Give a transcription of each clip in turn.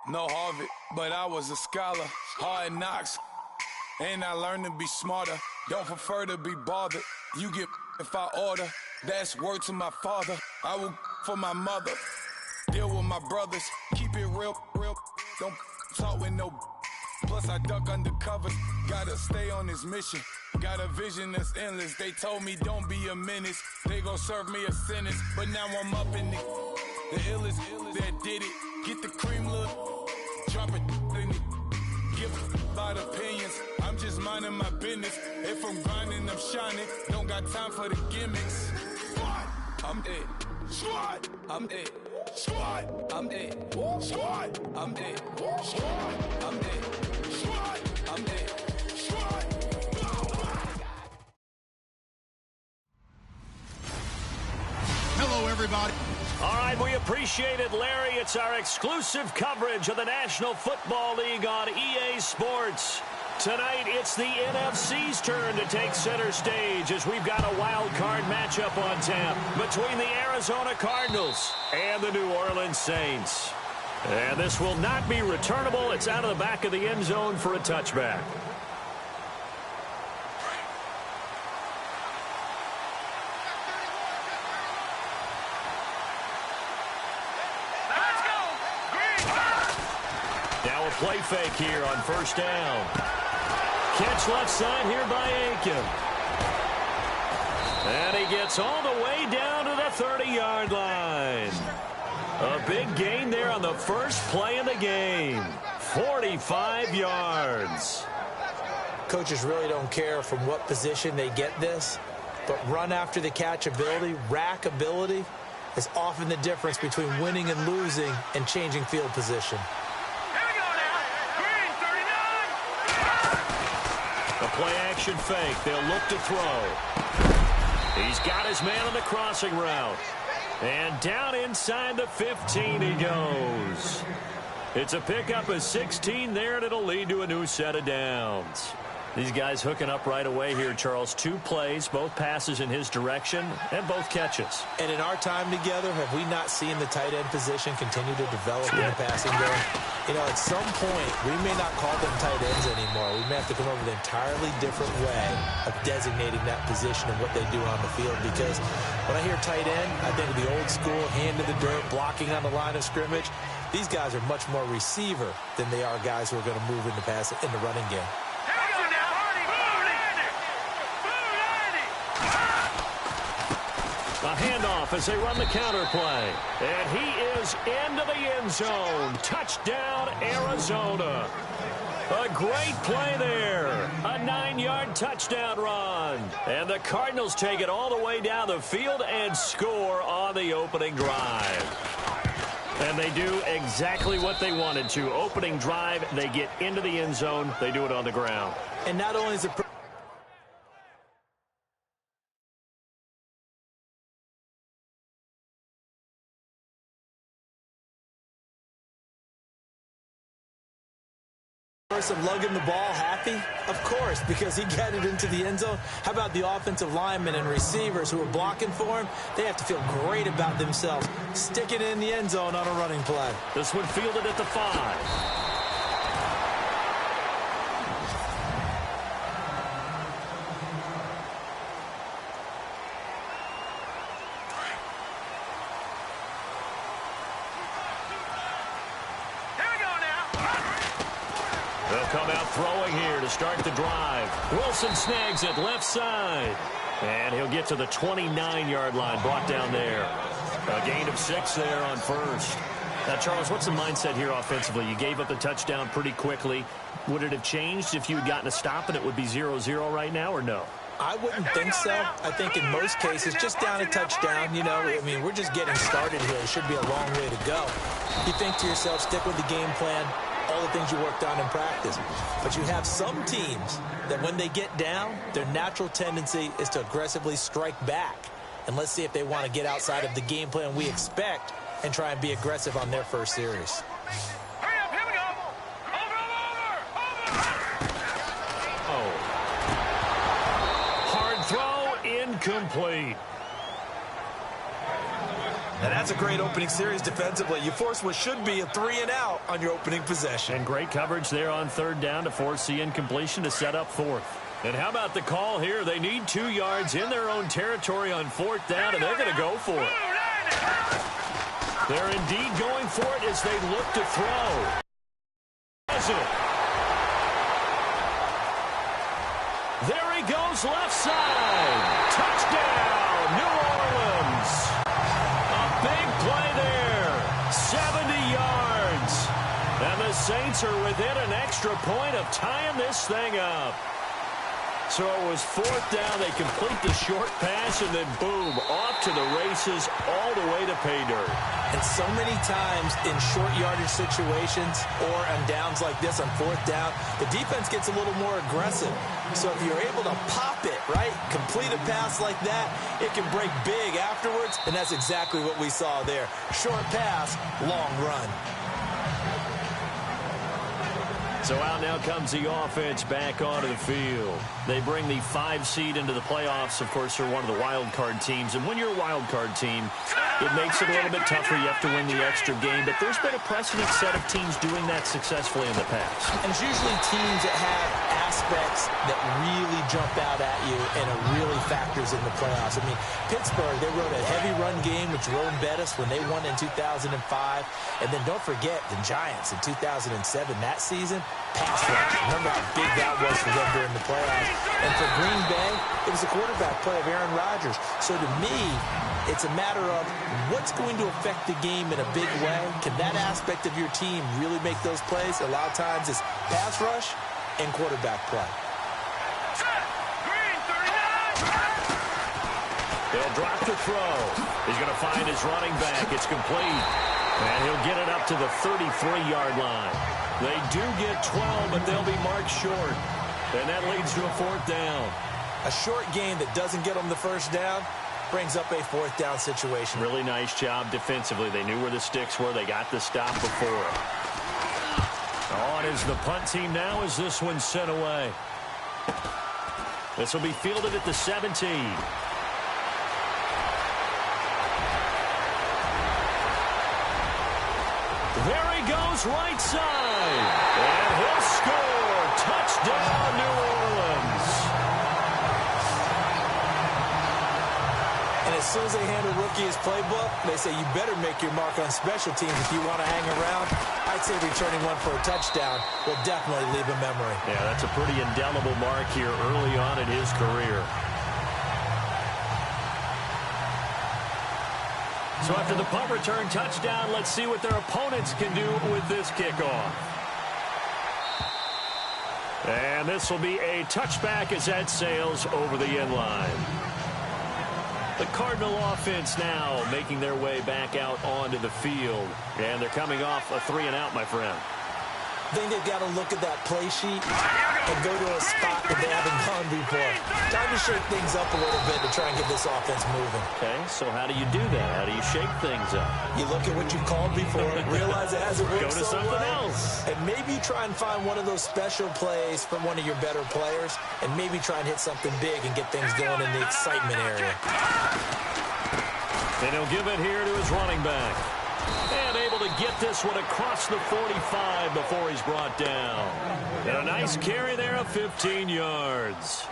No Harvard, but I was a scholar. Hard knocks, and I learned to be smarter. Don't prefer to be bothered. You get if I order. That's word to my father. I will for my mother. Deal with my brothers. Keep it real. Don't talk with no. Plus I duck undercovers. Gotta stay on this mission. Got a vision that's endless. They told me don't be a menace. They gon' serve me a sentence. But now I'm up in the illest that did it. Get the cream look. Drop it in it. Give a lot of opinions. I'm just minding my business. If I'm grinding, I'm shining. Don't got time for the gimmicks. Squad, I'm dead. Squad, I'm dead. Squad, I'm dead. Squad, I'm dead. Squad, I'm dead. Squad, I'm dead. Squad. Hello, everybody. All right, we appreciate it, Larry. It's our exclusive coverage of the National Football League on EA Sports. Tonight, it's the NFC's turn to take center stage as we've got a wild card matchup on tap between the Arizona Cardinals and the New Orleans Saints. And this will not be returnable. It's out of the back of the end zone for a touchback. Now a play fake here on first down. Catch left side here by Aiken. And he gets all the way down to the 30-yard line. A big gain there on the first play of the game. 45 yards. Coaches really don't care from what position they get this, but run after the catch ability, rack ability, is often the difference between winning and losing and changing field position. A play-action fake. They'll look to throw. He's got his man on the crossing route. And down inside the 15 he goes. It's a pickup of 16 there, and it'll lead to a new set of downs. These guys hooking up right away here, Charles. 2 plays, both passes in his direction, and both catches. And in our time together, have we not seen the tight end position continue to develop in the passing game? You know, at some point, we may not call them tight ends anymore. We may have to come up with an entirely different way of designating that position and what they do on the field. Because when I hear tight end, I think of the old school, hand in the dirt, blocking on the line of scrimmage. These guys are much more receiver than they are guys who are going to move in the running game. A handoff as they run the counter play. And he is into the end zone. Touchdown, Arizona. A great play there. A 9-yard touchdown run. And the Cardinals take it all the way down the field and score on the opening drive. And they do exactly what they wanted to. Opening drive, they get into the end zone. They do it on the ground. And not only is it person lugging the ball happy? Of course, because he got it into the end zone. How about the offensive linemen and receivers who are blocking for him? They have to feel great about themselves, sticking it in the end zone on a running play. This one fielded at the 5. Come out throwing here to start the drive. Wilson snags it left side. And he'll get to the 29-yard line, brought down there. A gain of 6 there on first. Now, Charles, what's the mindset here offensively? You gave up the touchdown pretty quickly. Would it have changed if you had gotten a stop and it would be 0-0 right now, or no? I wouldn't think so. I think in most cases, just down a touchdown, you know, I mean, we're just getting started here. It should be a long way to go. You think to yourself, stick with the game plan, all the things you worked on in practice. But you have some teams that when they get down, their natural tendency is to aggressively strike back. And let's see if they want to get outside of the game plan we expect and try and be aggressive on their first series. Hurry up, here we go. Over. Hard throw, incomplete. Now that's a great opening series defensively. You force what should be a 3-and-out on your opening possession. And great coverage there on third down to force the incompletion to set up fourth. And how about the call here? They need 2 yards in their own territory on fourth down, and they're going to go for it. They're indeed going for it as they look to throw. There he goes, left side. Touchdown, New Orleans. A big play there. 70 yards. And the Saints are within an extra point of tying this thing up. So it was fourth down. They complete the short pass, and then boom, off to the races all the way to pay dirt. And so many times in short yardage situations or on downs like this on fourth down, the defense gets a little more aggressive. So if you're able to pop it, right, complete a pass like that, it can break big afterwards, and that's exactly what we saw there. Short pass, long run. So out now comes the offense back onto the field. They bring the 5 seed into the playoffs. Of course, they're one of the wild card teams. And when you're a wild card team, it makes it a little bit tougher. You have to win the extra game. But there's been a precedent set of teams doing that successfully in the past. And it's usually teams that have aspects that really jump out at you and it really factors in the playoffs. I mean, Pittsburgh, they rode a heavy run game with Jerome Bettis when they won in 2005. And then don't forget the Giants in 2007, that season. Pass rush. Remember how big that was for them during the playoffs. And for Green Bay, it was the quarterback play of Aaron Rodgers. So to me, it's a matter of what's going to affect the game in a big way. Can that aspect of your team really make those plays? A lot of times it's pass rush and quarterback play. They'll drop to throw. He's going to find his running back. It's complete. And he'll get it up to the 33-yard line. They do get 12, but they'll be marked short. And that leads to a fourth down. A short game that doesn't get them the first down brings up a fourth down situation. Really nice job defensively. They knew where the sticks were. They got the stop before. On is the punt team now as this one's sent away. This will be fielded at the 17. There he goes, right side. And he'll score. Touchdown, New Orleans. And as soon as they hand a rookie his playbook, they say you better make your mark on special teams if you want to hang around. I'd say returning one for a touchdown will definitely leave a memory. Yeah, that's a pretty indelible mark here early on in his career. So after the punt return touchdown, let's see what their opponents can do with this kickoff. And this will be a touchback as that sails over the end line. The Cardinal offense now making their way back out onto the field. And they're coming off a 3-and-out, my friend. I think they've got to look at that play sheet and go to a spot that they haven't gone before. Time to shake things up a little bit to try and get this offense moving. Okay, so how do you do that? How do you shake things up? You look at what you've called before, realize it hasn't worked Go to so something well, else. and maybe try and find one of those special plays from one of your better players, and maybe try and hit something big and get things going in the excitement area. And he'll give it here to his running back. And able to get this one across the 45 before he's brought down. And a nice carry there of 15 yards.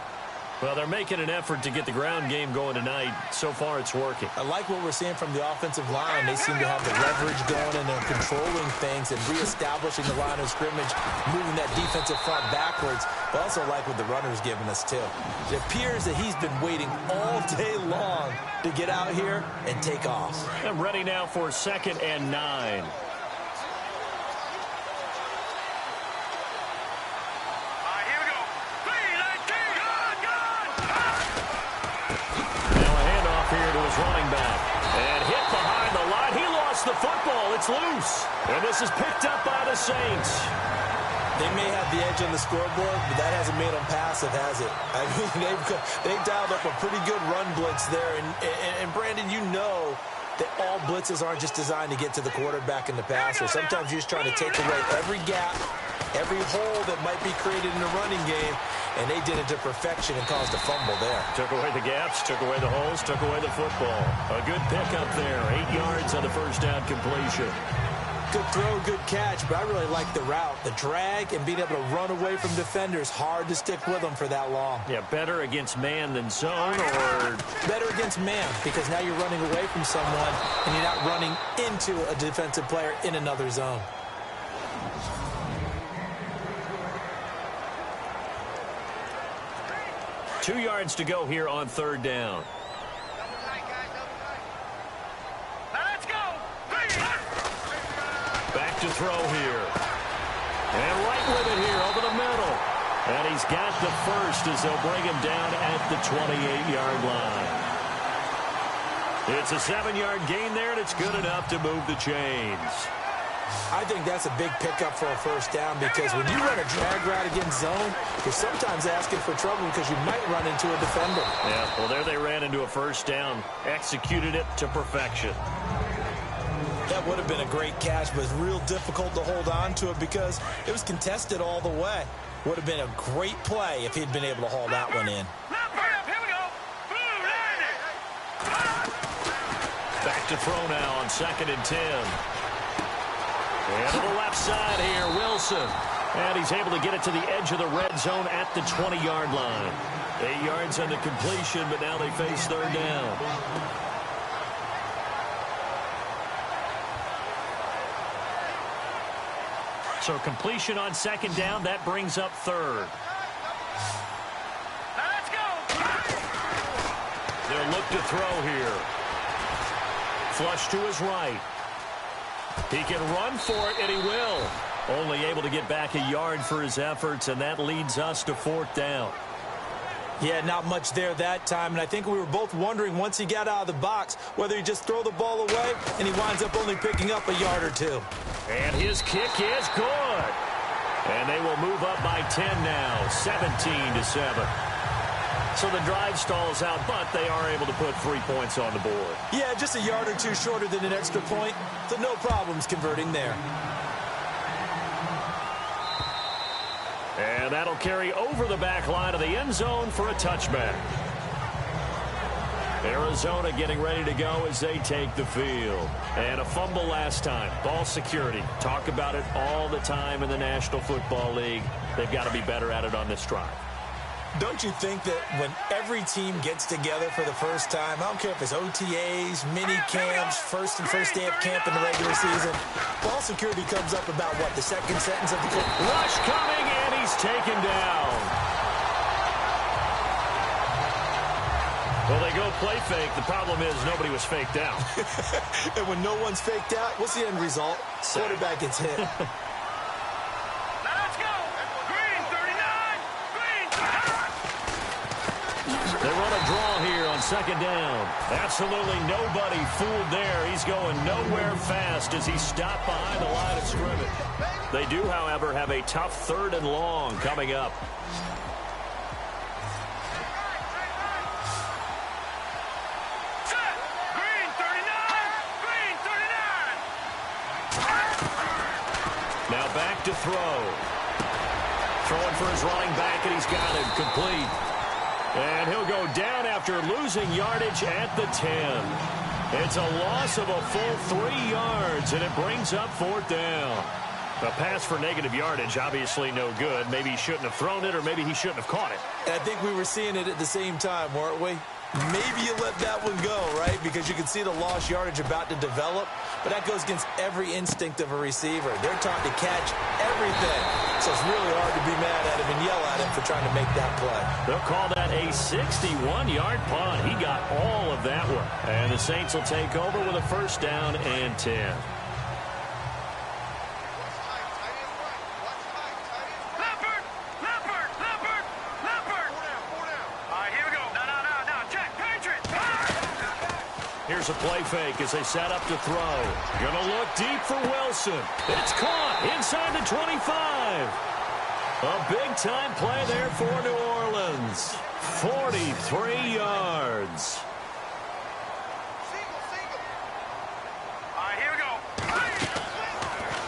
Well, they're making an effort to get the ground game going tonight. So far, it's working. I like what we're seeing from the offensive line. They seem to have the leverage going, and they're controlling things and reestablishing the line of scrimmage, moving that defensive front backwards. But also like what the runner's giving us, too. It appears that he's been waiting all day long to get out here and take off. I'm ready now for 2nd and 9. Running back and hit behind the line. He lost the football. It's loose. And this is picked up by the Saints. They may have the edge on the scoreboard, but that hasn't made them passive, has it? I mean, they've dialed up a pretty good run blitz there. And Brandon, you know that all blitzes aren't just designed to get to the quarterback and the passer. Sometimes you're just trying to take away every gap, every hole that might be created in the running game, and they did it to perfection and caused a fumble there. Took away the gaps, took away the holes, took away the football. A good pickup there. 8 yards on the first down completion. Good throw, good catch, but I really like the route. The drag and being able to run away from defenders, hard to stick with them for that long. Yeah, better against man than zone, or better against man, because now you're running away from someone and you're not running into a defensive player in another zone. Two yards to go here on third down. Back to throw here. And right with it here over the middle. And he's got the first as they'll bring him down at the 28-yard line. It's a 7-yard gain there, and it's good enough to move the chains. I think that's a big pickup for a first down, because when you run a drag route against zone, you're sometimes asking for trouble because you might run into a defender. Yeah, well, there they ran into a first down. Executed it to perfection. That would have been a great catch, but it's real difficult to hold on to it because it was contested all the way. Would have been a great play if he'd been able to haul that one in. Back to throw now on 2nd and 10. And to the left side here, Wilson. And he's able to get it to the edge of the red zone at the 20-yard line. 8 yards on the completion, but now they face third down. So completion on 2nd down, that brings up third. Let's go. They'll look to throw here. Flush to his right. He can run for it, and he will. Only able to get back a yard for his efforts, and that leads us to 4th down. Yeah, not much there that time, and I think we were both wondering once he got out of the box whether he just throw the ball away, and he winds up only picking up a yard or two. And his kick is good. And they will move up by 10 now, 17-7. So the drive stalls out, but they are able to put 3 points on the board. Yeah, just a yard or two shorter than an extra point, so no problems converting there. And that'll carry over the back line of the end zone for a touchback. Arizona getting ready to go as they take the field. And a fumble last time. Ball security. Talk about it all the time in the National Football League. They've got to be better at it on this drive. Don't you think that when every team gets together for the first time, I don't care if it's OTAs, mini camps, first day of camp in the regular season, ball security comes up about, what, the second sentence of the clip? Rush coming, and he's taken down. Well, they go play fake. The problem is nobody was faked out. And when no one's faked out, what's the end result? Quarterback gets hit. Let's go. Green 39. Green. They run a draw here on 2nd down. Absolutely nobody fooled there. He's going nowhere fast as he stopped behind the line of scrimmage. They do, however, have a tough 3rd and long coming up. Now back to throw. Throwing for his running back, and he's got him complete. And he'll go down after losing yardage at the 10. It's a loss of a full 3 yards, and it brings up 4th down. A pass for negative yardage, obviously no good. Maybe he shouldn't have thrown it, or maybe he shouldn't have caught it. I think we were seeing it at the same time, weren't we? Maybe you let that one go, right? Because you can see the lost yardage about to develop. But that goes against every instinct of a receiver. They're taught to catch everything. So it's really hard to be mad at him and yell at him for trying to make that play. They'll call that a 61-yard punt. He got all of that one. And the Saints will take over with a 1st down and 10. Here's a play fake as they set up to throw. Gonna look deep for Wilson. It's caught inside the 25. A big-time play there for New Orleans. 43 yards. Here we go.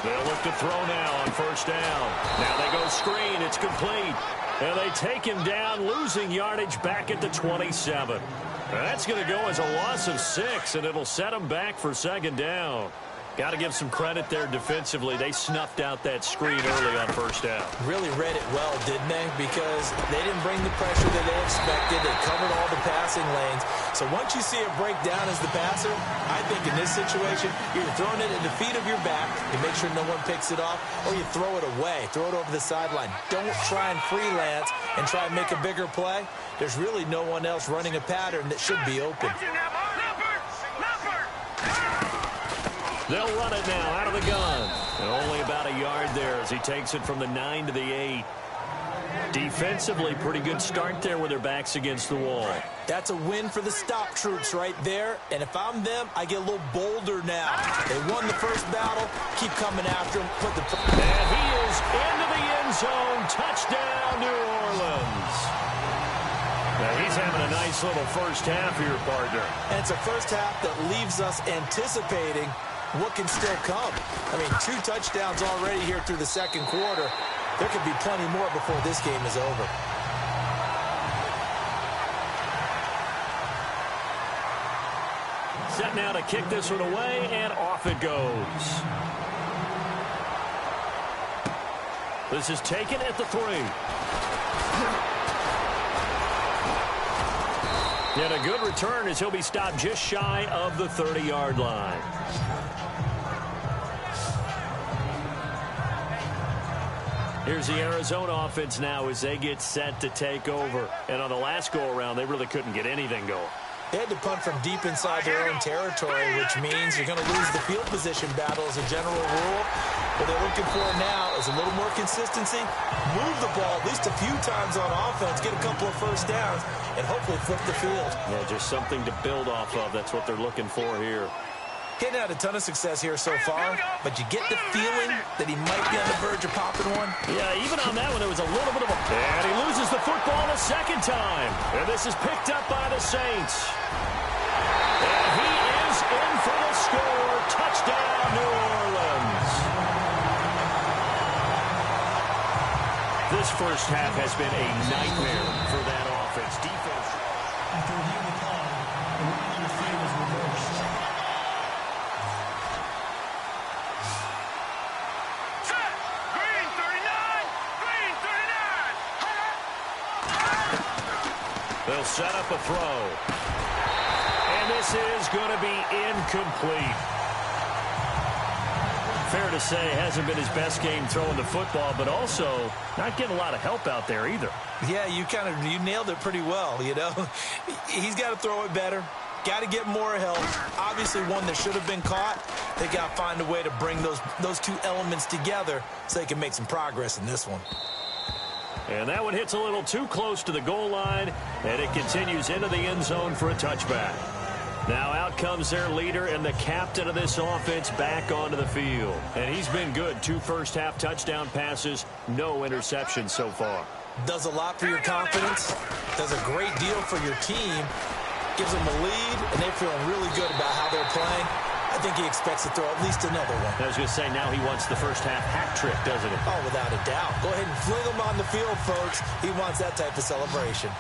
They'll look to throw now on 1st down. Now they go screen. It's complete. And they take him down, losing yardage back at the 27. That's going to go as a loss of 6, and it'll set them back for second down. Got to give some credit there defensively. They snuffed out that screen early on first down. Really read it well, didn't they? Because they didn't bring the pressure that they expected. They covered all the passing lanes. So once you see it break down as the passer, I think in this situation, you're throwing it at the feet of your back. You make sure no one picks it off, or you throw it away. Throw it over the sideline. Don't try and freelance and try and make a bigger play. There's really no one else running a pattern that should be open. They'll run it now out of the gun. And only about a yard there as he takes it from the 9 to the 8. Defensively, pretty good start there with their backs against the wall. That's a win for the stop troops right there. And if I'm them, I get a little bolder now. They won the first battle. Keep coming after them. And he is into the end zone. Touchdown, New Orleans. Now he's having a nice little first half here, partner. And it's a first half that leaves us anticipating what can still come. I mean, 2 touchdowns already here through the second quarter. There could be plenty more before this game is over. Set now to kick this one away, and off it goes. This is taken at the 3. And a good return as he'll be stopped just shy of the 30-yard line. Here's the Arizona offense now as they get set to take over. And on the last go-around, they really couldn't get anything going. They had to punt from deep inside their own territory, which means you're going to lose the field position battle as a general rule. What they're looking for now is a little more consistency, move the ball at least a few times on offense, get a couple of first downs, and hopefully flip the field. Yeah, just something to build off of. That's what they're looking for here. Getting had a ton of success here so far, but you get the feeling that he might be on the verge of popping one. Yeah, even on that one, it was a little bit of a... And he loses the football a second time. And this is picked up by the Saints. And he is in for the score. Touchdown, New Orleans. This first half has been a nightmare for that offense. Defense. After reviewing the call, the ruling on the field was reversed. They'll set up a throw. And this is going to be incomplete. Fair to say, hasn't been his best game throwing the football, but also not getting a lot of help out there either. Yeah, you nailed it pretty well, you know. He's got to throw it better. Got to get more help. Obviously one that should have been caught. They got to find a way to bring those 2 elements together so they can make some progress in this one. And that one hits a little too close to the goal line, and it continues into the end zone for a touchback. Now out comes their leader and the captain of this offense back onto the field. And he's been good. 2 first-half touchdown passes, no interceptions so far. Does a lot for your confidence, does a great deal for your team, gives them a lead, and they're feeling really good about how they're playing. I think he expects to throw at least another one. I was going to say, now he wants the first-half hat trick, doesn't he? Oh, without a doubt. Go ahead and fling him on the field, folks. He wants that type of celebration.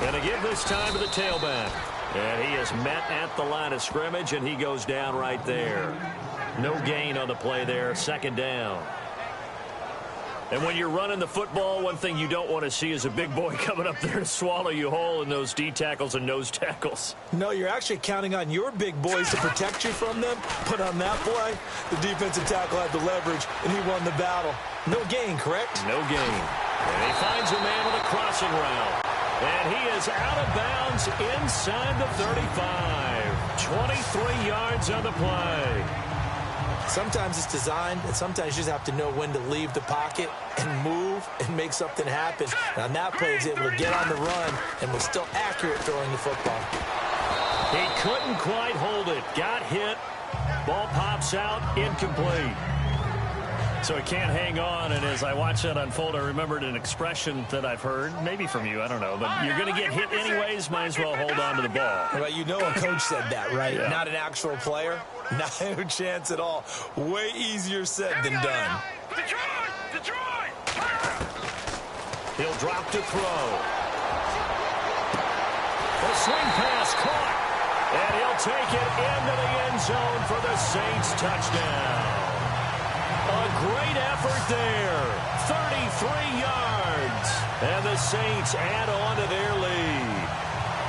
And a give this time to the tailback. And he is met at the line of scrimmage, and he goes down right there. No gain on the play there, second down. And when you're running the football, one thing you don't want to see is a big boy coming up there to swallow you whole in those D tackles and nose tackles. No, you're actually counting on your big boys to protect you from them. But on that play, the defensive tackle had the leverage, and he won the battle. No gain, correct? No gain. And he finds a man with a crossing route. And he is out of bounds inside the 35. 23 yards on the play. Sometimes it's designed, and sometimes you just have to know when to leave the pocket and move and make something happen. And on that play, he was able to get on the run and was still accurate throwing the football. He couldn't quite hold it. Got hit. Ball pops out. Incomplete. So he can't hang on, and as I watch that unfold, I remembered an expression that I've heard, maybe from you, I don't know, but you're going to get hit anyways, might as well hold on to the ball. Well, you know a coach said that, right? Yeah. Not an actual player. No chance at all. Way easier said than done. Detroit! He'll drop to throw. The swing pass caught, and he'll take it into the end zone for the Saints touchdown. A great effort there. 33 yards. And the Saints add on to their lead.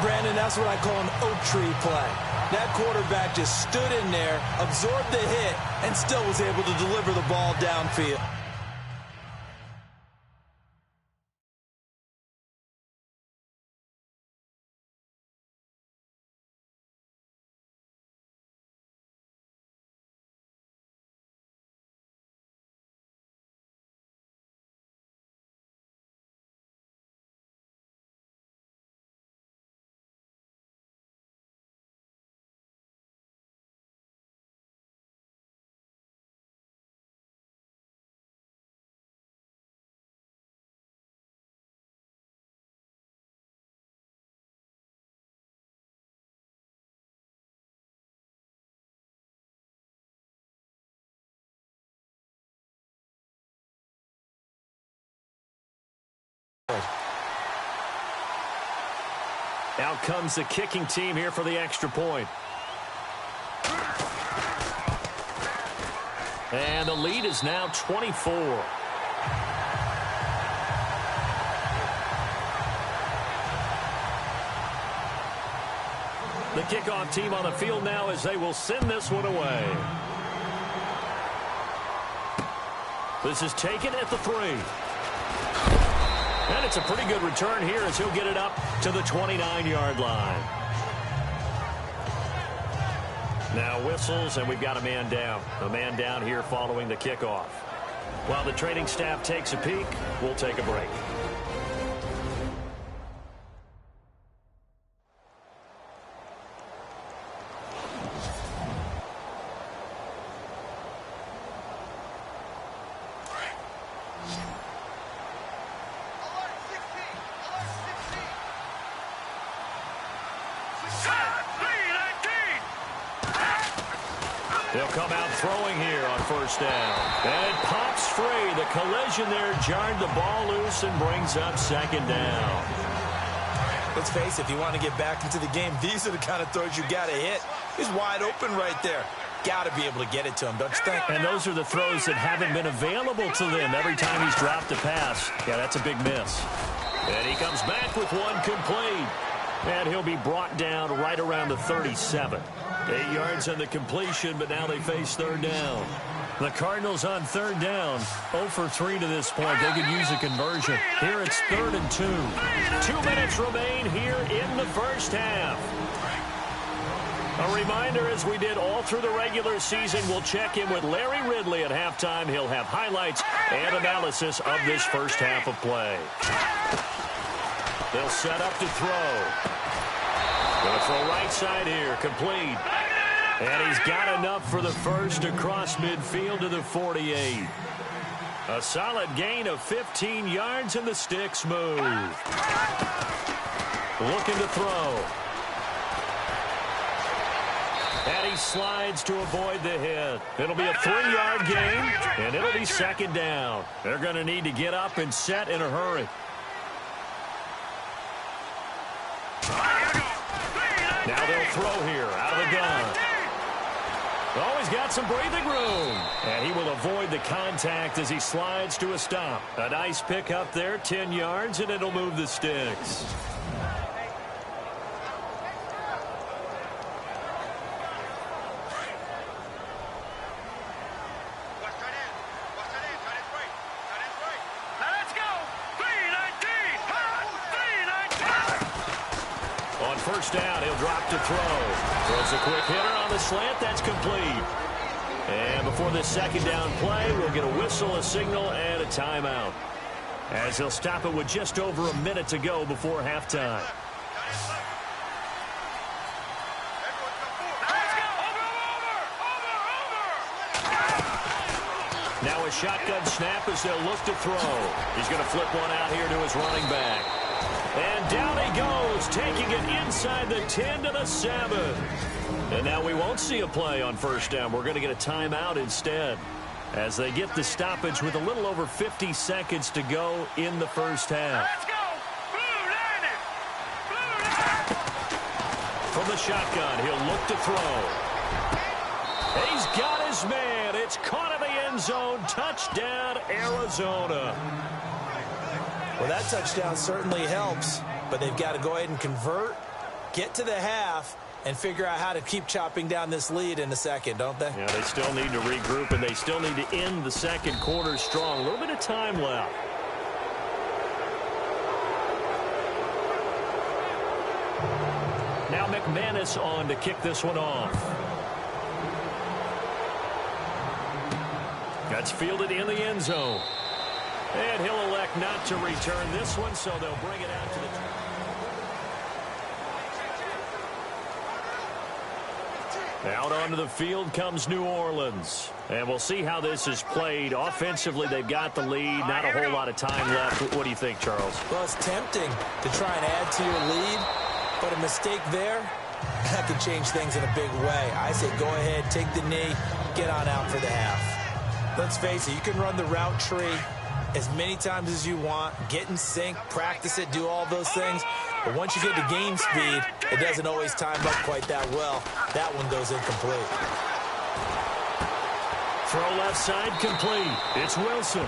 Brandon, that's what I call an oak tree play. That quarterback just stood in there, absorbed the hit, and still was able to deliver the ball downfield. Out comes the kicking team here for the extra point. And the lead is now 24. The kickoff team on the field now as they will send this one away. This is taken at the 3. And it's a pretty good return here as he'll get it up to the 29-yard line. Now whistles, and we've got a man down. A man down here following the kickoff. While the training staff takes a peek, we'll take a break. They'll come out throwing here on first down. And it pops free. The collision there jarred the ball loose and brings up second down. Let's face it, if you want to get back into the game, these are the kind of throws you got to hit. He's wide open right there. Got to be able to get it to him, don't you think? And those are the throws that haven't been available to them every time he's dropped a pass. Yeah, that's a big miss. And he comes back with one complete. And he'll be brought down right around the 37. 8 yards on the completion, but now they face third down. The Cardinals on third down, 0 for 3 to this point. They could use a conversion. Here it's 3rd and 2. 2 minutes remain here in the first half. A reminder, as we did all through the regular season, we'll check in with Larry Ridley at halftime. He'll have highlights and analysis of this first half of play. They'll set up to throw. Going to throw right side here, complete. And he's got enough for the first across midfield to the 48. A solid gain of 15 yards, and the sticks move. Looking to throw. And he slides to avoid the hit. It'll be a 3-yard gain, and it'll be second down. They're going to need to get up and set in a hurry. Now they'll throw here out of the gun. Oh, he's got some breathing room. And he will avoid the contact as he slides to a stop. A nice pick up there, 10 yards, and it'll move the sticks. First down, he'll drop to throw. Throws a quick hitter on the slant. That's complete. And before this second down play, we'll get a whistle, a signal, and a timeout, as they'll stop it with just over a minute to go before halftime. Now a shotgun snap as they'll look to throw. He's going to flip one out here to his running back. And down he goes, taking it inside the 10 to the 7. And now we won't see a play on first down. We're going to get a timeout instead as they get the stoppage with a little over 50 seconds to go in the first half. Let's go! Blue Lightning! Blue Lightning! From the shotgun, he'll look to throw. He's got his man. It's caught in the end zone. Touchdown, Arizona. Well, that touchdown certainly helps, but they've got to go ahead and convert, get to the half, and figure out how to keep chopping down this lead in the second, don't they? Yeah, they still need to regroup, and they still need to end the second quarter strong. A little bit of time left. Now McManus on to kick this one off. That's fielded in the end zone. And he'll elect not to return this one, so they'll bring it out to the... Out onto the field comes New Orleans. And we'll see how this is played. Offensively, they've got the lead. Not a whole lot of time left. What do you think, Charles? Well, it's tempting to try and add to your lead, but a mistake there, that could change things in a big way. I say go ahead, take the knee, get on out for the half. Let's face it, you can run the route tree as many times as you want, get in sync, practice it, do all those things. But once you get to game speed, it doesn't always time up quite that well. That one goes incomplete. Throw left side complete. It's Wilson.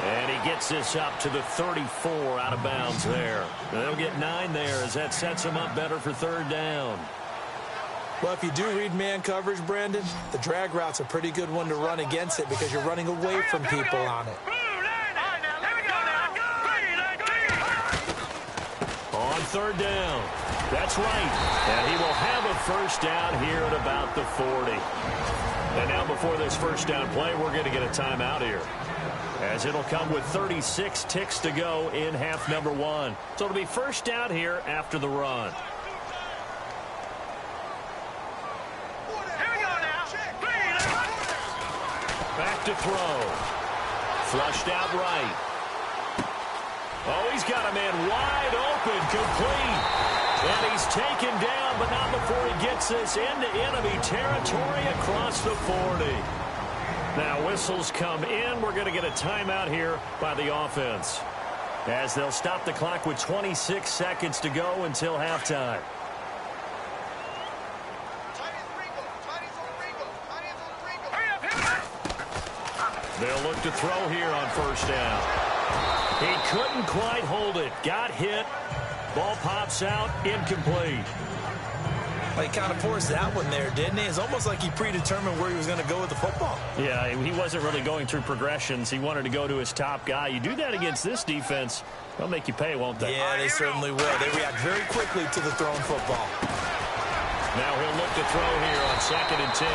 And he gets this up to the 34 out of bounds there. They'll get 9 there as that sets him up better for third down. Well, if you do read man coverage, Brandon, the drag route's a pretty good one to run against it because you're running away from people on it. On third down. That's right. And he will have a first down here at about the 40. And now before this first down play, we're going to get a timeout here, as it'll come with 36 ticks to go in half number 1. So it'll be first down here after the run. Back to throw. Flushed out right. Oh, he's got a man wide open, complete. And he's taken down, but not before he gets this into enemy territory across the 40. Now whistles come in. We're going to get a timeout here by the offense, as they'll stop the clock with 26 seconds to go until halftime. They'll look to throw here on first down. He couldn't quite hold it. Got hit. Ball pops out. Incomplete. Well, he kind of forced that one there, didn't he? It's almost like he predetermined where he was going to go with the football. Yeah, he wasn't really going through progressions. He wanted to go to his top guy. You do that against this defense, they'll make you pay, won't they? Yeah, they certainly will. They react very quickly to the thrown football. Now he'll look to throw here on 2nd and 10.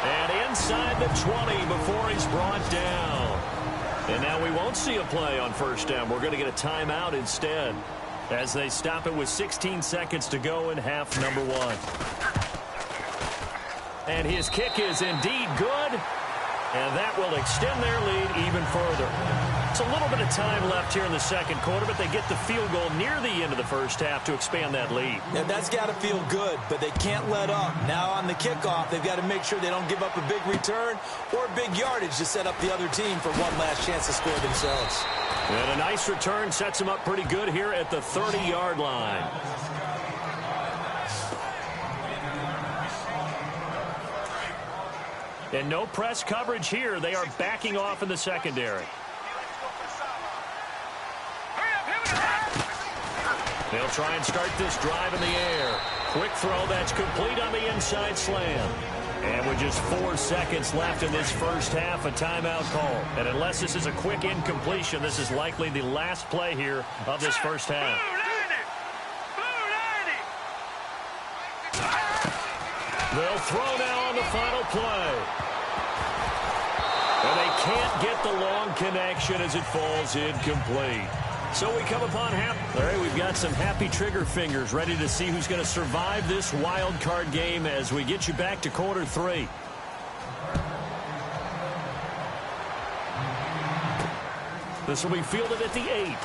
And inside the 20 before he's brought down. And now we won't see a play on first down. We're going to get a timeout instead, as they stop it with 16 seconds to go in half number 1. And his kick is indeed good, and that will extend their lead even further. It's a little bit of time left here in the second quarter, but they get the field goal near the end of the first half to expand that lead. Yeah, that's got to feel good, but they can't let up. Now on the kickoff, they've got to make sure they don't give up a big return or big yardage to set up the other team for one last chance to score themselves. And a nice return sets them up pretty good here at the 30-yard line. And no press coverage here. They are backing off in the secondary. They'll try and start this drive in the air. Quick throw that's complete on the inside slam. And with just 4 seconds left in this first half, a timeout call. And unless this is a quick incompletion, this is likely the last play here of this first half. They'll throw now on the final play. And they can't get the long connection as it falls incomplete. So we come upon half. All right, we've got some happy trigger fingers ready to see who's going to survive this wild card game as we get you back to quarter 3. This will be fielded at the 8.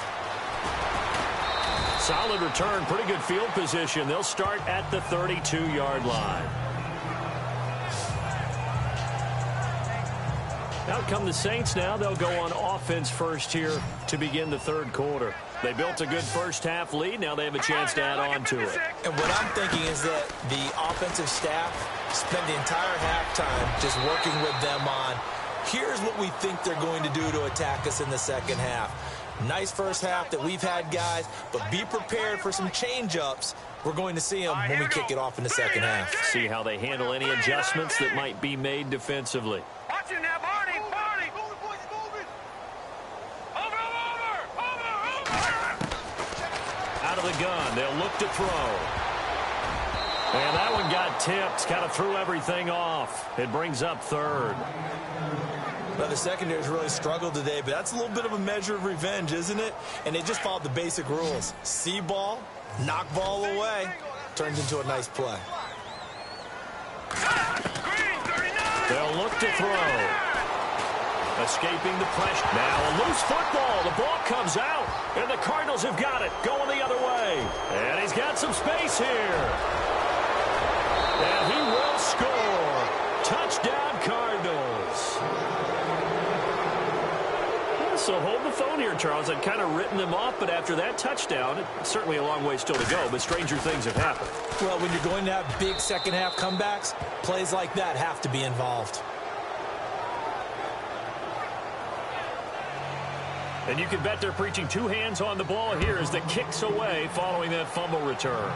Solid return, pretty good field position. They'll start at the 32-yard line. Out come the Saints now. They'll go on offense first here to begin the third quarter. They built a good first-half lead. Now they have a chance to add on to it. And what I'm thinking is that the offensive staff spent the entire halftime just working with them on, here's what we think they're going to do to attack us in the second half. Nice first half that we've had, guys, but be prepared for some change-ups. We're going to see them when we kick it off in the second half. See how they handle any adjustments that might be made defensively. Watch it now, Barney, Barney. Over. Out of the gun, they'll look to throw. And that one got tipped, kind of threw everything off. It brings up third. Well, the secondary's really struggled today, but that's a little bit of a measure of revenge, isn't it? And they just followed the basic rules. See ball, knock ball away. Turns into a nice play. They'll look to throw. Escaping the pressure. Now a loose football. The ball comes out, and the Cardinals have got it. Going the other way. And he's got some space here. And he will score. Touchdown, Cardinals. So hold the phone here, Charles. I'd kind of written them off, but after that touchdown, it's certainly a long way still to go, but stranger things have happened. Well, when you're going to have big second-half comebacks, plays like that have to be involved. And you can bet they're preaching two hands on the ball here as the kick's away following that fumble return.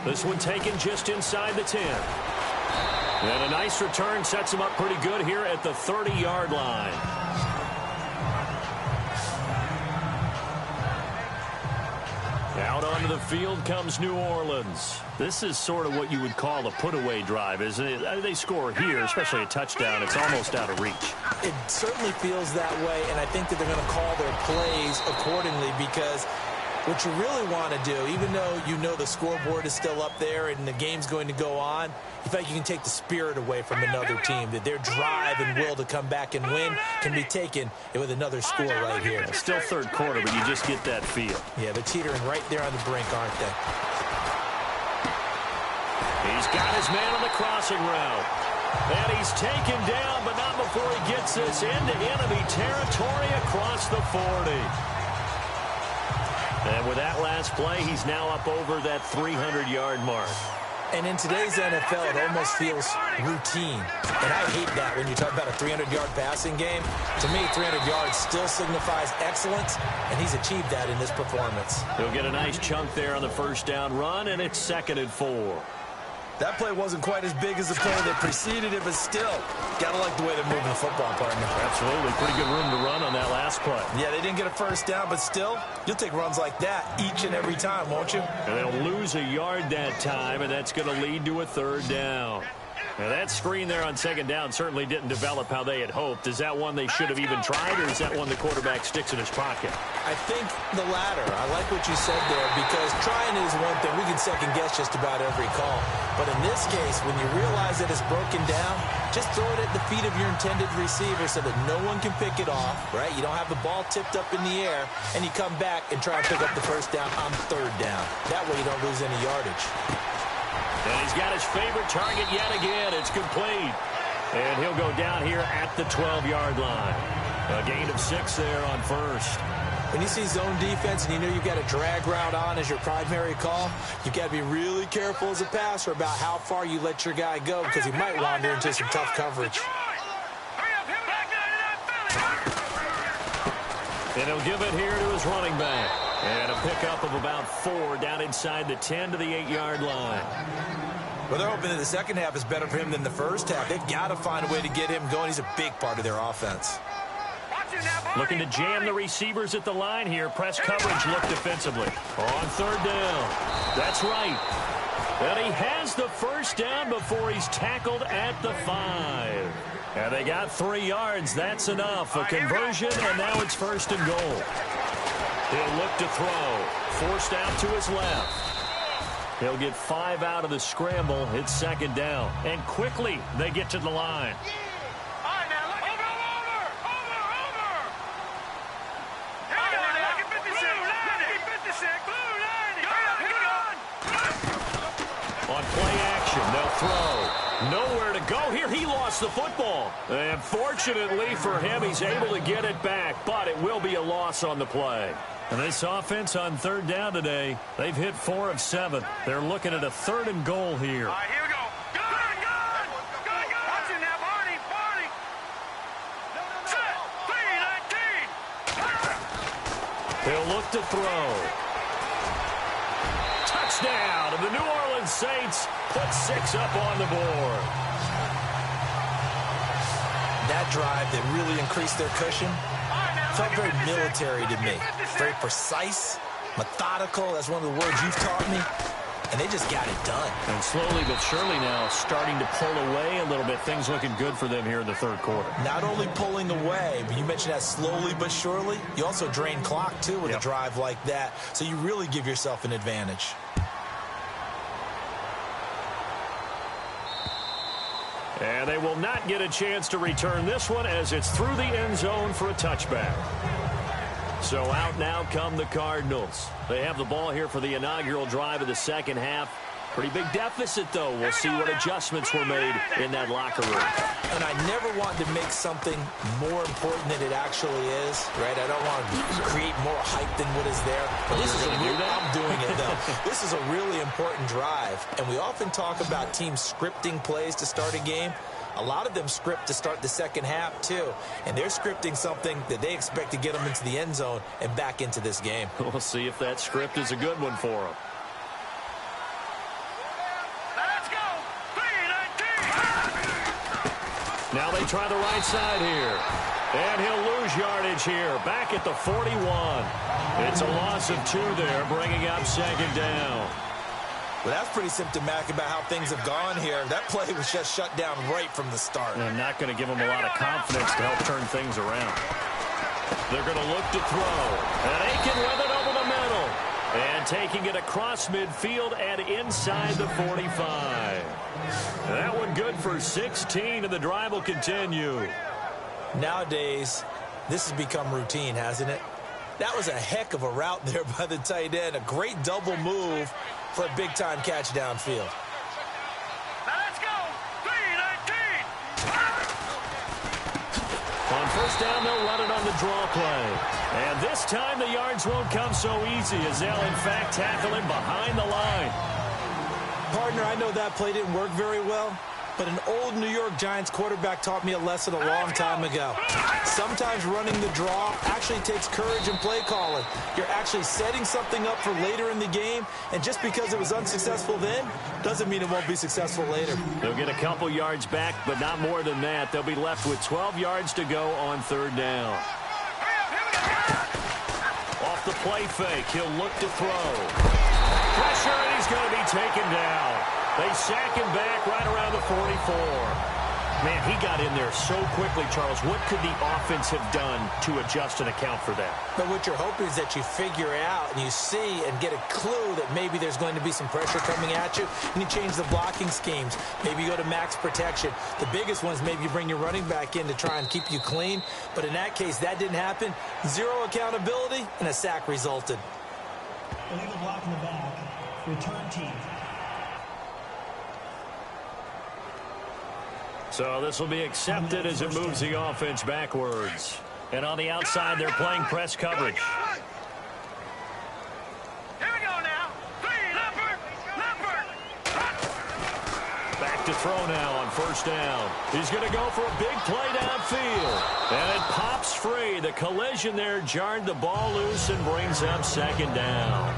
This one taken just inside the 10. And a nice return sets him up pretty good here at the 30-yard line. Out onto the field comes New Orleans. This is sort of what you would call a put-away drive, isn't it? They score here, especially a touchdown. It's almost out of reach. It certainly feels that way, and I think that they're going to call their plays accordingly because what you really want to do, even though you know the scoreboard is still up there and the game's going to go on, you feel like you can take the spirit away from another team, that their drive and will to come back and win can be taken with another score right here. Still third quarter, but you just get that feel. Yeah, they're teetering right there on the brink, aren't they? He's got his man on the crossing route. And he's taken down, but not before he gets this into enemy territory across the 40. And with that last play, he's now up over that 300-yard mark. And in today's NFL, it almost feels routine. And I hate that when you talk about a 300-yard passing game. To me, 300 yards still signifies excellence, and he's achieved that in this performance. He'll get a nice chunk there on the first down run, and it's 2nd and 4. That play wasn't quite as big as the play that preceded it, but still, gotta like the way they're moving the football, partner. Absolutely. Pretty good room to run on that last play. Yeah, they didn't get a first down, but still, you'll take runs like that each and every time, won't you? And they'll lose a yard that time, and that's going to lead to a 3rd down. Now, that screen there on 2nd down certainly didn't develop how they had hoped. Is that one they should have even tried, or is that one the quarterback sticks in his pocket? I think the latter. I like what you said there, because trying is one thing. We can second-guess just about every call. But in this case, when you realize that it's broken down, just throw it at the feet of your intended receiver so that no one can pick it off, right? You don't have the ball tipped up in the air, and you come back and try and pick up the first down on 3rd down. That way you don't lose any yardage. And he's got his favorite target yet again. It's complete. And he'll go down here at the 12-yard line. A gain of 6 there on first. When you see zone defense and you know you've got a drag route on as your primary call, you've got to be really careful as a passer about how far you let your guy go because he might wander into some tough coverage. And he'll give it here to his running back. And a pickup of about 4 down inside the 10 to the 8-yard line. Well, they're hoping that the second half is better for him than the first half. They've got to find a way to get him going. He's a big part of their offense. Looking to jam the receivers at the line here. Press coverage look defensively. On 3rd down. That's right. And he has the first down before he's tackled at the 5. And they got 3 yards. That's enough. A conversion, and now it's 1st and goal. He'll look to throw. Forced out to his left. He'll get 5 out of the scramble. It's 2nd down. And quickly, they get to the line. throw. Nowhere to go here. He lost the football. And fortunately for him, he's able to get it back, but it will be a loss on the play. And this offense on third down today, they've hit 4 of 7. They're looking at a 3rd and goal here. All right, here we go. Good. Watch it now, Barney. Set. 3-19. He'll look to throw. Touchdown, and the New Orleans Saints put 6 up on the board. That drive that really increased their cushion felt very military to me. Very precise, methodical. That's one of the words you've taught me. And they just got it done. And slowly but surely now starting to pull away a little bit. Things looking good for them here in the third quarter. Not only pulling away, but you mentioned that slowly but surely. You also drain clock, too, with a drive like that. So you really give yourself an advantage. And they will not get a chance to return this one as it's through the end zone for a touchback. So out now come the Cardinals. They have the ball here for the inaugural drive of the second half. Pretty big deficit, though. We'll see what adjustments were made in that locker room. And I never want to make something more important than it actually is, right? I don't want to create more hype than what is there. But this is I'm doing it, though. This is a really important drive. And we often talk about teams scripting plays to start a game. A lot of them script to start the second half, too. And they're scripting something that they expect to get them into the end zone and back into this game. We'll see if that script is a good one for them. Now they try the right side here. And he'll lose yardage here. Back at the 41. It's a loss of 2 there, bringing up second down. Well, that's pretty symptomatic about how things have gone here. That play was just shut down right from the start. And not going to give them a lot of confidence to help turn things around. They're going to look to throw. And Aiken with it over the middle. And taking it across midfield and inside the 45. That one good for 16, and the drive will continue. Nowadays, this has become routine, hasn't it? That was a heck of a route there by the tight end. A great double move for a big-time catch downfield. Now let's go. 3-19. On first down, they'll run it on the draw play. And this time, the yards won't come so easy as they'll, in fact, tackle him behind the line. Partner, I know that play didn't work very well, but an old New York Giants quarterback taught me a lesson a long time ago. Sometimes running the draw actually takes courage and play calling. You're actually setting something up for later in the game, and just because it was unsuccessful then doesn't mean it won't be successful later. They'll get a couple yards back, but not more than that. They'll be left with 12 yards to go on third down. Off the play fake, he'll look to throw. Pressure, and he's going to be taken down. They sack him back right around the 44. Man, he got in there so quickly, Charles. What could the offense have done to adjust and account for that? But what you're hoping is that you figure out and you see and get a clue that maybe there's going to be some pressure coming at you, and you change the blocking schemes. Maybe you go to max protection. The biggest ones, maybe you bring your running back in to try and keep you clean. But in that case, that didn't happen. Zero accountability, and a sack resulted. Illegal block in the back. Return team. So this will be accepted as it moves the offense backwards. And on the outside, they're playing press coverage. Here we go now. 3, Leopard. Back to throw now on first down. He's going to go for a big play downfield. And it pops free. The collision there jarred the ball loose and brings up second down.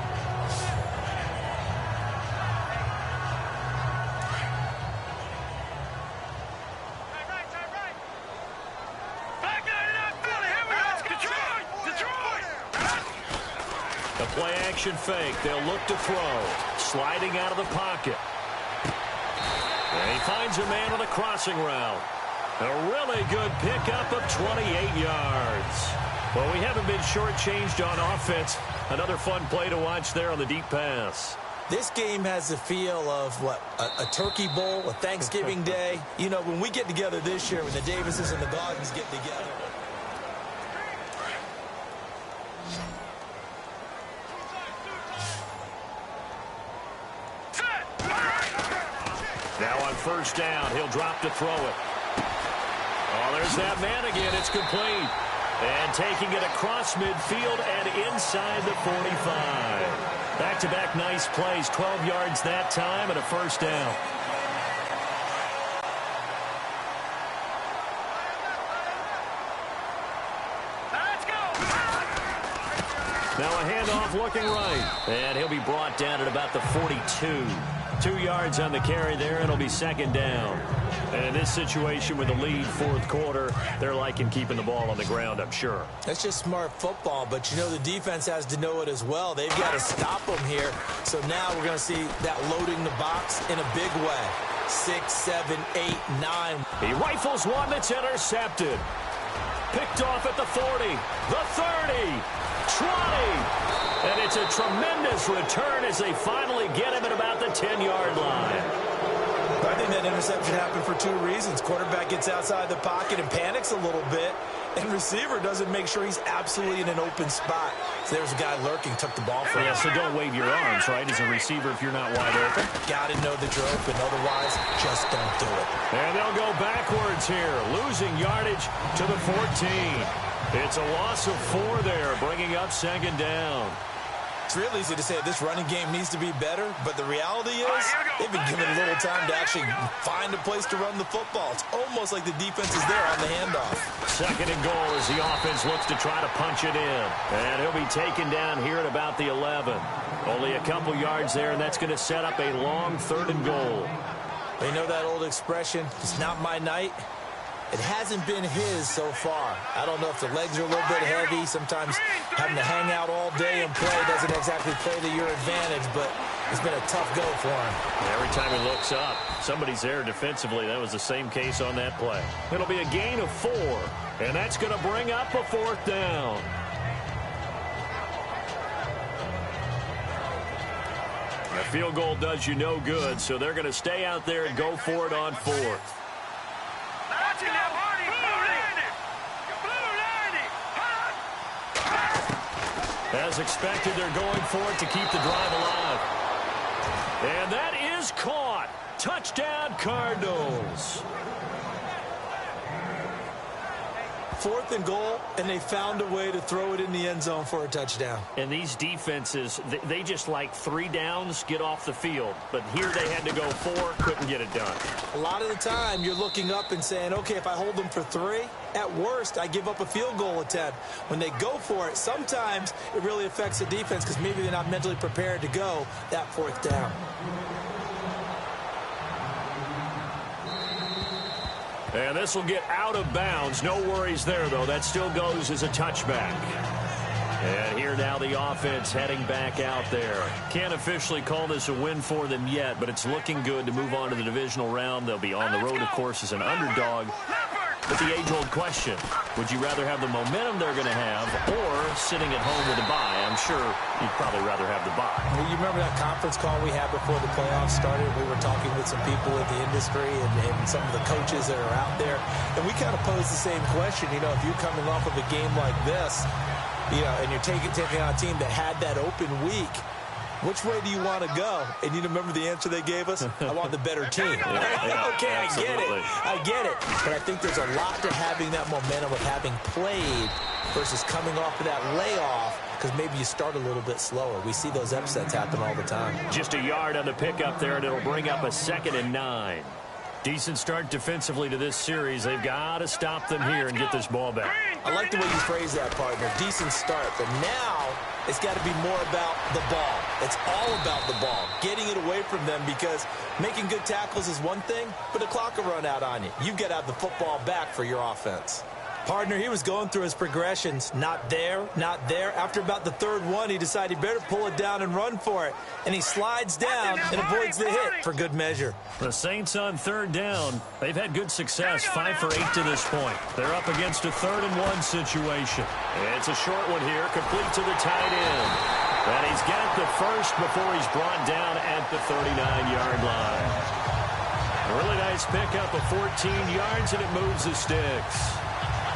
Play-action fake. They'll look to throw. Sliding out of the pocket. And he finds a man on a crossing route. A really good pickup of 28 yards. Well, we haven't been shortchanged on offense. Another fun play to watch there on the deep pass. This game has the feel of, what, a turkey bowl, a Thanksgiving day. You know, when we get together this year, when the Davises and the Gaudens get together. Now on first down. He'll drop to throw it. Oh, there's that man again. It's complete. And taking it across midfield and inside the 45. Back-to-back nice plays. 12 yards that time and a first down. Now a handoff looking right. And he'll be brought down at about the 42. 2 yards on the carry there, and it'll be second down. And in this situation with the lead fourth quarter, they're liking keeping the ball on the ground, I'm sure. That's just smart football, but you know the defense has to know it as well. They've got to stop them here. So now we're going to see that loading the box in a big way. 6, 7, 8, 9. He rifles one that's intercepted. Picked off at the 40, the 30, 20. And it's a tremendous return as they finally get him at about the 10-yard line. I think that interception happened for two reasons. Quarterback gets outside the pocket and panics a little bit, and receiver doesn't make sure he's absolutely in an open spot. So there's a guy lurking, took the ball from him. Yeah, so don't wave your arms, right, as a receiver if you're not wide open. Got to know that you're open. Otherwise, just don't do it. And they'll go backwards here, losing yardage to the 14. It's a loss of 4 there, bringing up second down. It's real easy to say this running game needs to be better, but the reality is they've been given a little time to actually find a place to run the football. It's almost like the defense is there on the handoff. Second and goal as the offense looks to try to punch it in. And he'll be taken down here at about the 11. Only a couple yards there, and that's going to set up a long third and goal. You know that old expression, it's not my night? It hasn't been his so far. I don't know if the legs are a little bit heavy. Sometimes having to hang out all day and play doesn't exactly play to your advantage, but it's been a tough go for him. Every time he looks up, somebody's there defensively. That was the same case on that play. It'll be a gain of 4, and that's going to bring up a fourth down. A field goal does you no good, so they're going to stay out there and go for it on fourth. As expected, they're going for it to keep the drive alive. And that is caught. Touchdown, Cardinals. 4th and goal, and they found a way to throw it in the end zone for a touchdown. And these defenses, they just like 3 downs, get off the field. But here they had to go 4, couldn't get it done. A lot of the time, you're looking up and saying, okay, if I hold them for 3, at worst, I give up a field goal attempt. When they go for it, sometimes it really affects the defense because maybe they're not mentally prepared to go that 4th down. And this will get out of bounds. No worries there, though. That still goes as a touchback. And here now the offense heading back out there. Can't officially call this a win for them yet, but it's looking good to move on to the divisional round. They'll be on the road, of course, as an underdog. But the age-old question, would you rather have the momentum they're going to have or sitting at home with a bye? I'm sure you'd probably rather have the bye. Well, you remember that conference call we had before the playoffs started? We were talking with some people in the industry and some of the coaches that are out there. And we kind of posed the same question. You know, if you're coming off of a game like this, you know, and you're taking on a team that had that open week, which way do you want to go? And you remember the answer they gave us? I want the better team. Yeah, okay, absolutely. I get it. But I think there's a lot to having that momentum of having played versus coming off of that layoff because maybe you start a little bit slower. We see those upsets happen all the time. Just a yard on the pickup there, and it'll bring up a 2nd and 9. Decent start defensively to this series. They've got to stop them here and get this ball back. I like the way you phrase that, partner. Decent start. But now it's got to be more about the ball. It's all about the ball, getting it away from them because making good tackles is one thing, but the clock will run out on you. You've got to have the football back for your offense. Partner, he was going through his progressions. Not there, not there. After about the 3rd one, he decided he better pull it down and run for it. And he slides down and avoids the hit for good measure. The Saints on 3rd down. They've had good success, 5 for 8 to this point. They're up against a 3rd and 1 situation. It's a short one here, complete to the tight end. And he's got the first before he's brought down at the 39-yard line. A really nice pickup of 14 yards, and it moves the sticks.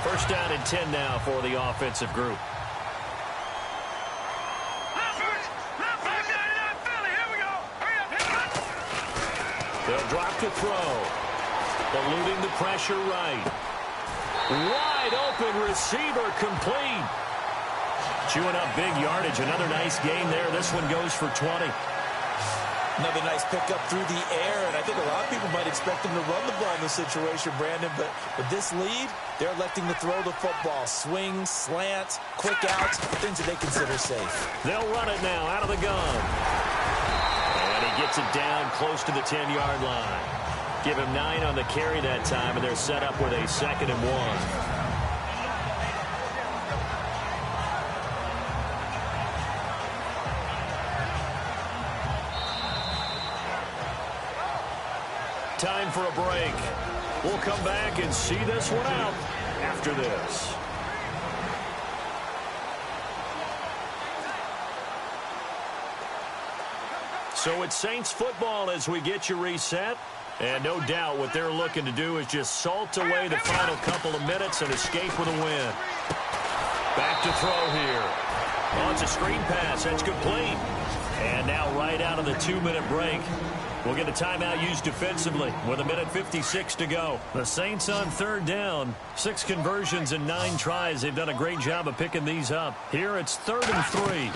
First down and 10 now for the offensive group. They'll drop to throw. Eluding the pressure right. Wide open receiver complete. Chewing up big yardage. Another nice gain there. This one goes for 20. Another nice pickup through the air, and I think a lot of people might expect him to run the ball in this situation, Brandon, but with this lead, they're electing to throw the football. Swings, slants, quick outs, things that they consider safe. They'll run it now out of the gun. And he gets it down close to the 10-yard line. Give him 9 on the carry that time, and they're set up with a 2nd and 1. Time for a break. We'll come back and see this one out after this. So it's Saints football as we get you reset. And no doubt what they're looking to do is just salt away the final couple of minutes and escape with a win. Back to throw here. Oh, it's a screen pass. That's complete. And now right out of the 2-minute break, we'll get a timeout used defensively with 1:56 to go. The Saints on 3rd down. 6 conversions and 9 tries. They've done a great job of picking these up. Here it's 3rd and 3.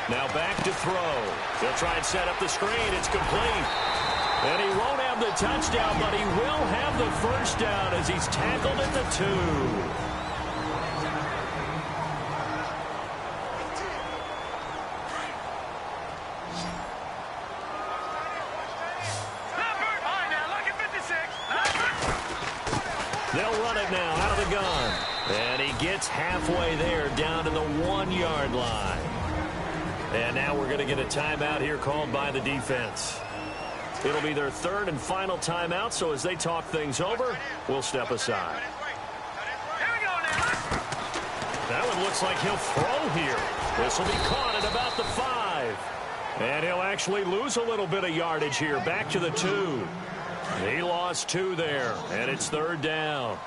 Now back to throw. They'll try and set up the screen. It's complete. And he won't have the touchdown, but he will have the first down as he's tackled at the 2. They'll run it now out of the gun. And he gets halfway there down to the 1-yard line. And now we're going to get a timeout here called by the defense. It'll be their 3rd and final timeout, so as they talk things over, we'll step aside. That one looks like he'll throw here. This will be caught at about the 5. And he'll actually lose a little bit of yardage here, back to the 2. He lost 2 there, and it's 3rd down.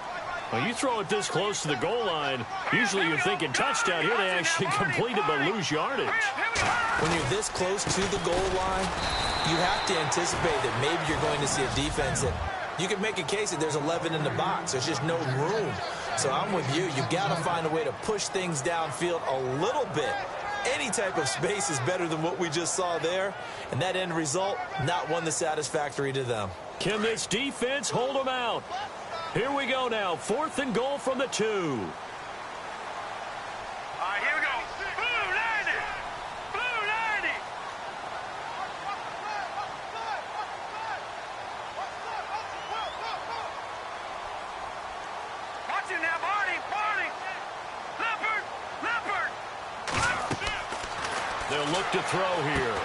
When you throw it this close to the goal line, usually you're thinking touchdown. Here they actually complete it but lose yardage. When you're this close to the goal line, you have to anticipate that maybe you're going to see a defense that you can make a case that there's 11 in the box. There's just no room. So I'm with you. You've got to find a way to push things downfield a little bit. Any type of space is better than what we just saw there. And that end result, not one that's satisfactory to them. Can this defense hold them out? Here we go now. 4th and goal from the 2. All right, here we go. Blue 90. Blue 90. Watch it now, Barney. Barney. Leopard. Leopard. They'll look to throw here.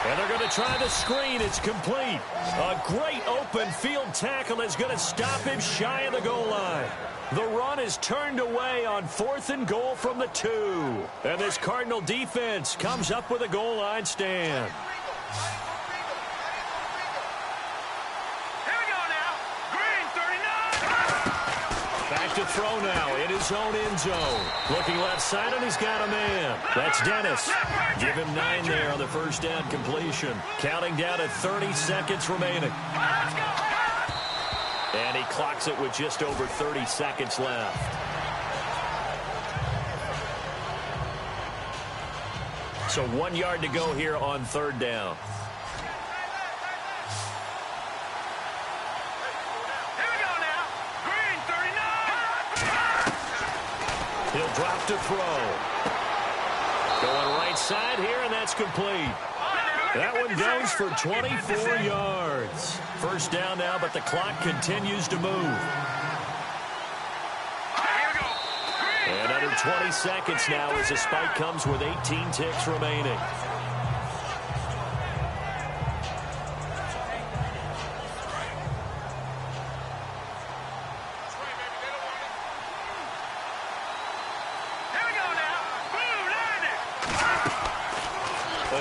And they're going to try the screen. It's complete. A great open field tackle is going to stop him shy of the goal line. The run is turned away on 4th and goal from the 2. And this Cardinal defense comes up with a goal line stand. Here we go now. Green 39. Back to throw now in his own end zone. Looking left side, and he's got a man. That's Dennis. Give him 9 there on the first down completion. Counting down at 30 seconds remaining. And he clocks it with just over 30 seconds left. So 1 yard to go here on 3rd down. He'll drop to throw. Going right side here, and that's complete. That one goes for 24 yards. First down now, but the clock continues to move. And under 20 seconds now as the spike comes with 18 ticks remaining.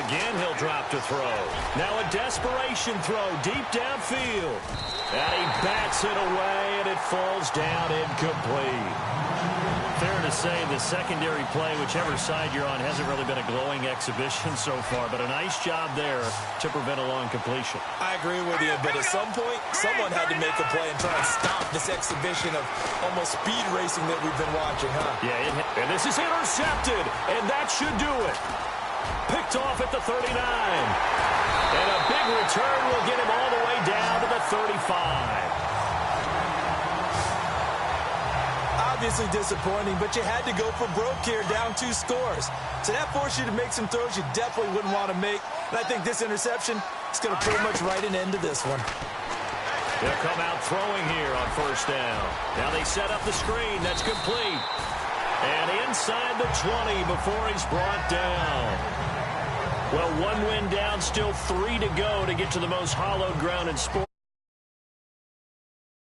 Again, he'll drop to throw. Now a desperation throw deep downfield. And he bats it away, and it falls down incomplete. Fair to say the secondary play, whichever side you're on, hasn't really been a glowing exhibition so far, but a nice job there to prevent a long completion. I agree with you, but at some point, someone had to make a play and try and stop this exhibition of almost speed racing that we've been watching, huh? Yeah, and this is intercepted, and that should do it. Picked off at the 39. And a big return will get him all the way down to the 35. Obviously disappointing, but you had to go for broke here, down 2 scores. So that forced you to make some throws you definitely wouldn't want to make. And I think this interception is going to pretty much write an end to this one. They'll come out throwing here on first down. Now they set up the screen. That's complete. And inside the 20 before he's brought down. Well, 1 win down, still 3 to go to get to the most hallowed ground in sports.